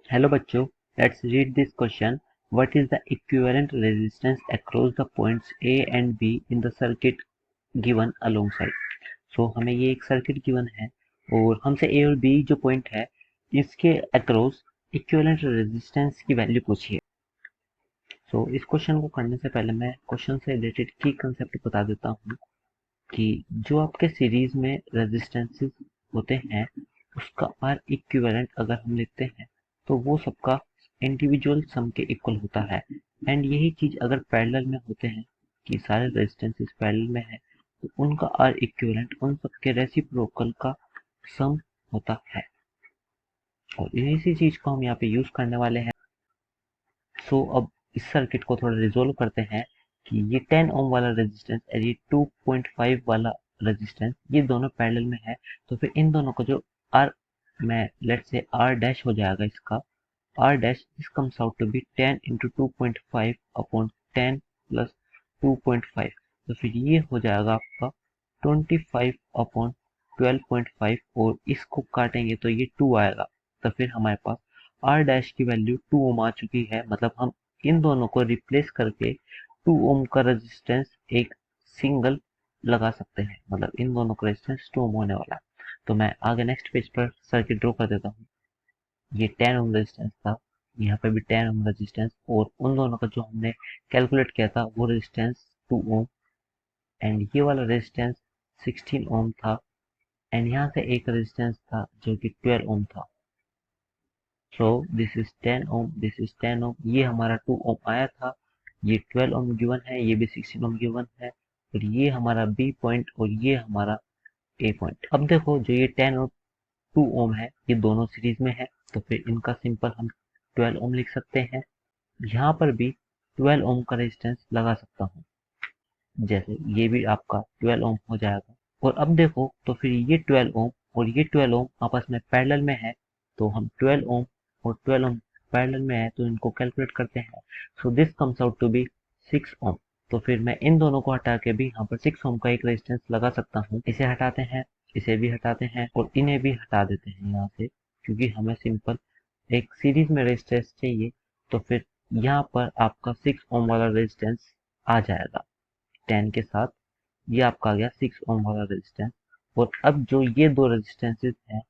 Hello बच्चों, let's read this question. What is the equivalent resistance across the points A and B in the circuit given alongside. So हमें ये एक circuit given है और हमसे ए और B जो पॉइंट है इसके अक्रॉस इक्विवेलेंट रेजिस्टेंस की वैल्यू पूछिए. सो इस क्वेश्चन को करने से पहले मैं क्वेश्चन से रिलेटेड की कंसेप्ट बता देता हूँ कि जो आपके सीरीज में रेजिस्टेंसेस होते हैं उसका आर इक्विवेलेंट अगर हम लिखते हैं तो वो सबका इंडिविजुअल सम के इक्वल होता है. एंड यही चीज अगर पैरेलल में होते हैं कि सारे रेजिस्टेंसेस पैरेलल में है तो उनका आर इक्विवेलेंट उन सबके रेसिप्रोकल का सम होता है. और इसी चीज को हम यहाँ पे यूज करने वाले हैं. सो अब इस सर्किट को थोड़ा रिजोल्व करते हैं कि ये 10 ओम वाला रेजिस्टेंस और ये 2.5 वाला रेजिस्टेंस ये दोनों पैरेलल में है. तो फिर इन दोनों का जो आर में लेट्स से आर डैश हो जाएगा, इसका R dash this comes out to be 10 into 2.5 upon 10 plus 2.5. तो फिर ये हो जाएगा आपका 25 अपॉन 12.5 और इसको काटेंगे तो ये 2 आएगा. तो फिर हमारे पास आर डैश की वैल्यू 2 ओम आ चुकी है. मतलब हम इन दोनों को रिप्लेस करके 2 ओम का रेजिस्टेंस एक सिंगल लगा सकते हैं. मतलब इन दोनों का रेजिस्टेंस 2 ओम होने वाला है. तो मैं आगे नेक्स्ट पेज पर सर्किट ड्रॉ कर देता हूँ. ये 10 ओम रेजिस्टेंस था, यहाँ पे भी 10 ओम रेजिस्टेंस और उन दोनों का जो हमने कैलकुलेट किया था वो रेजिस्टेंस 2 ओम एंड ये वाला रेजिस्टेंस 16 ओम था. एंड यहाँ से एक रेजिस्टेंस था जो कि 12 ओम था. So this is 10 ohm, this is 10 ohm. ये हमारा 2 ओम आया था, ये 12 ओम गिवन है, ये भी 16 ओम गिवन है. और ये हमारा बी पॉइंट और ये हमारा ए पॉइंट. अब देखो जो ये 10 और 2 ओम है ये दोनों सीरीज में है तो फिर इनका सिंपल हम 12 ओम लिख सकते हैं. यहाँ पर भी 12 ओम का रेजिस्टेंस लगा सकता हूँ, जैसे ये भी आपका 12 ओम हो जाएगा. और अब देखो तो फिर ये 12 ओम और ये 12 ओम आपस में पैरेलल में है तो हम 12 ओम और 12 ओम पैरेलल में है तो इनको कैलकुलेट करते हैं. So this comes out to be 6 ohm. तो फिर मैं इन दोनों को हटा के भी यहाँ पर 6 ओम का एक रेजिस्टेंस लगा सकता हूँ. इसे हटाते हैं, इसे भी हटाते हैं और इन्हें भी हटा देते हैं यहाँ से, क्योंकि हमें सिंपल एक सीरीज में रेजिस्टेंस चाहिए. तो फिर यहाँ पर आपका 6 ओम वाला रेजिस्टेंस आ जाएगा 10 के साथ. ये आपका आ गया 6 ओम वाला रेजिस्टेंस. और अब जो ये दो रेजिस्टेंसेस हैं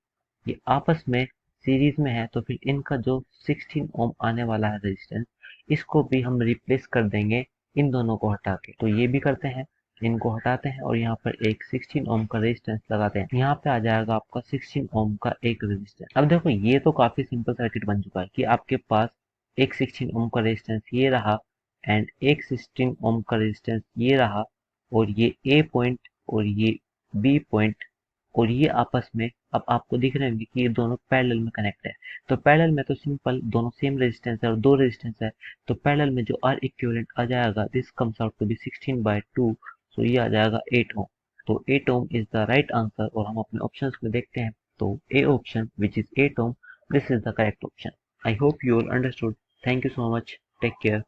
ये आपस में सीरीज में है तो फिर इनका जो 16 ओम आने वाला है रेजिस्टेंस इसको भी हम रिप्लेस कर देंगे इन दोनों को हटा के. तो ये भी करते हैं, इनको हटाते हैं और यहाँ पर एक 16 ओम का रेजिस्टेंस लगाते हैं. यहाँ पे आ जाएगा आपका 16 ओम का एक रेजिस्टेंस. अब देखो ये तो काफी सिंपल सर्किट बन चुका है कि आपके पास एक 16 ओम का रेजिस्टेंस ये रहा एंड एक 16 ओम का रेजिस्टेंस ये रहा और ये ए पॉइंट और ये बी पॉइंट और ये आपस में अब आपको दिख रहे होंगे कि ये दोनों पैरेलल में कनेक्ट है. तो पैरेलल में तो सिंपल दोनों सेम रेजिस्टेंस है और दो रेजिस्टेंस है तो पैरेलल में जो आर इक्विवेलेंट आ जाएगा this comes out to be 16/2. So ये आ जाएगा 8 ओम. तो 8 ohm is the right answer और हम अपने ऑप्शंस में देखते हैं तो A option which is 8 ohm, this is the correct option. I hope you all understood. Thank you so much. Take care.